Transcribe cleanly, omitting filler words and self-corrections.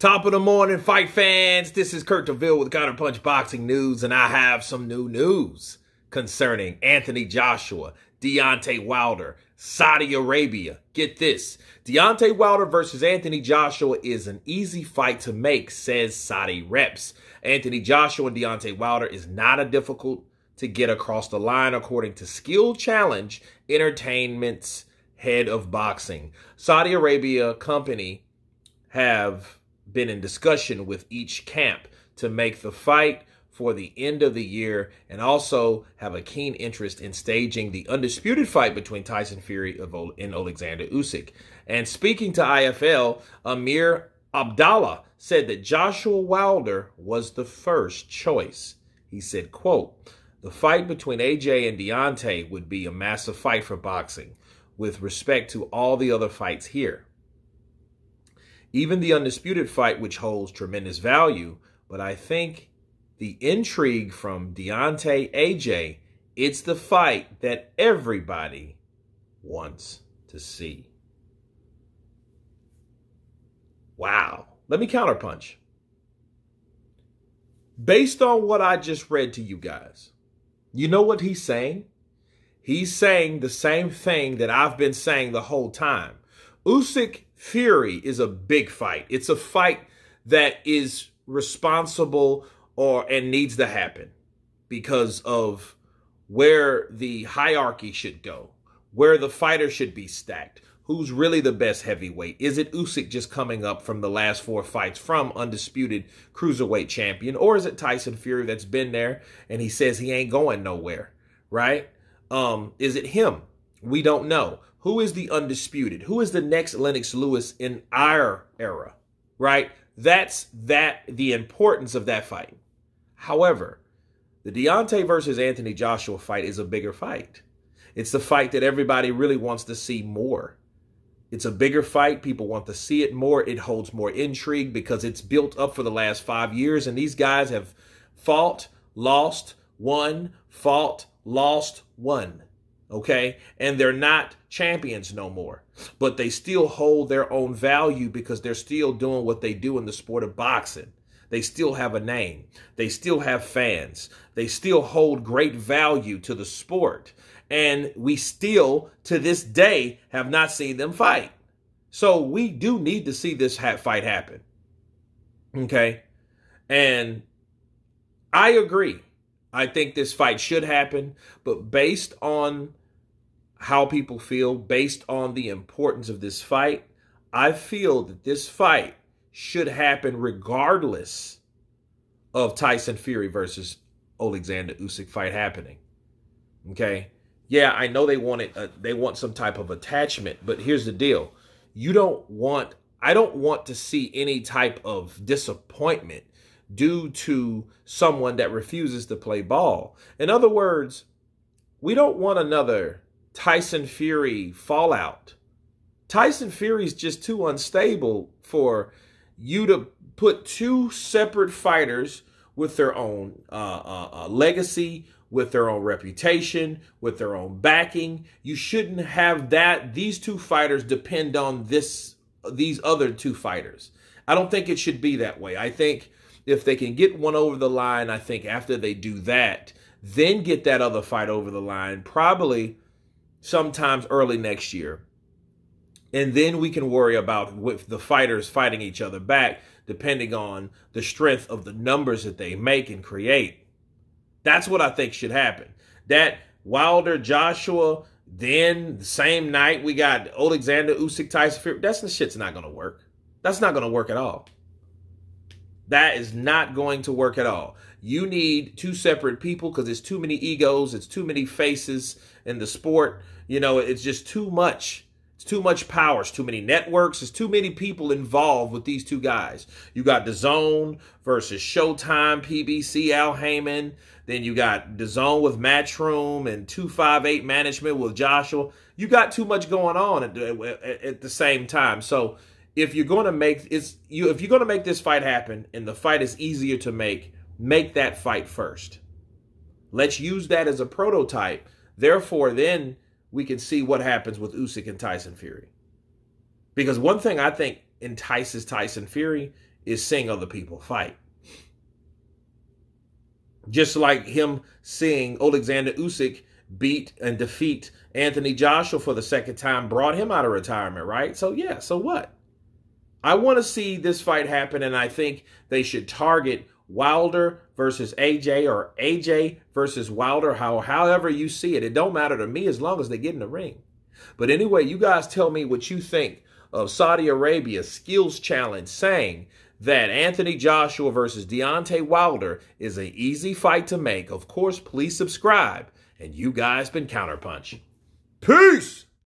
Top of the morning, fight fans. This is Kurt DeVille with Counterpunch Boxing News, and I have some new news concerning Anthony Joshua, Deontay Wilder, Saudi Arabia. Get this. Deontay Wilder versus Anthony Joshua is an easy fight to make, says Saudi reps. Anthony Joshua and Deontay Wilder is not a difficult to get across the line, according to Skill Challenge Entertainment's head of boxing. Saudi Arabia company have been in discussion with each camp to make the fight for the end of the year, and also have a keen interest in staging the undisputed fight between Tyson Fury and Alexander Usyk. And speaking to IFL, Amir Abdallah said that Joshua Wilder was the first choice. He said, quote, "The fight between AJ and Deontay would be a massive fight for boxing with respect to all the other fights here. Even the undisputed fight, which holds tremendous value, but I think the intrigue from Deontay AJ, it's the fight that everybody wants to see." Wow. Let me counterpunch. Based on what I just read to you guys, you know what he's saying? He's saying the same thing that I've been saying the whole time. Usyk Fury is a big fight. It's a fight that is responsible and needs to happen because of where the hierarchy should go, where the fighter should be stacked. Who's really the best heavyweight? Is it Usyk just coming up from the last 4 fights from undisputed cruiserweight champion? Or is it Tyson Fury that's been there and he says he ain't going nowhere, right? Is it him? We don't know. Who is the undisputed? Who is the next Lennox Lewis in our era, right? That's the importance of that fight. However, the Deontay versus Anthony Joshua fight is a bigger fight. It's the fight that everybody really wants to see more. It's a bigger fight. People want to see it more. It holds more intrigue because it's built up for the last 5 years, and these guys have fought, lost, won, fought, lost, won. Okay? And they're not champions no more, but they still hold their own value because they're still doing what they do in the sport of boxing. They still have a name. They still have fans. They still hold great value to the sport. And we still, to this day, have not seen them fight. So we do need to see this fight happen. Okay? And I agree. I think this fight should happen, but based on how people feel, based on the importance of this fight, I feel that this fight should happen regardless of Tyson Fury versus Alexander Usyk fight happening. Okay? Yeah, I know they want some type of attachment, but here's the deal. I don't want to see any type of disappointment due to someone that refuses to play ball. In other words, we don't want another Tyson Fury fallout. Tyson Fury's just too unstable for you to put two separate fighters with their own legacy, with their own reputation, with their own backing. You shouldn't have these two fighters depend on these other two fighters. I don't think it should be that way. I think if they can get one over the line, I think after they do that, then get that other fight over the line, probably sometimes early next year. And then we can worry about with the fighters fighting each other back, depending on the strength of the numbers that they make and create. That's what I think should happen. That Wilder, Joshua, then the same night we got Alexander Usyk, Tyson Fury. That shit's not going to work. That's not going to work at all. That is not going to work at all. You need two separate people because it's too many egos. It's too many faces in the sport. You know, it's just too much. It's too much power. It's too many networks. It's too many people involved with these two guys. You got DAZN versus Showtime, PBC, Al Heyman. Then you got DAZN with Matchroom and 258 Management with Joshua. You got too much going on at the same time. So if you're going to make this fight happen and the fight is easier to make that fight first. Let's use that as a prototype. Therefore, then we can see what happens with Usyk and Tyson Fury. Because one thing I think entices Tyson Fury is seeing other people fight. Just like him seeing Alexander Usyk beat and defeat Anthony Joshua for the second time brought him out of retirement, right? So yeah, so what? I want to see this fight happen, and I think they should target Wilder versus AJ or AJ versus Wilder, however you see it. It don't matter to me as long as they get in the ring. But anyway, you guys tell me what you think of Saudi Arabia's skills challenge saying that Anthony Joshua versus Deontay Wilder is an easy fight to make. Of course, please subscribe, and you guys been counterpunching. Peace!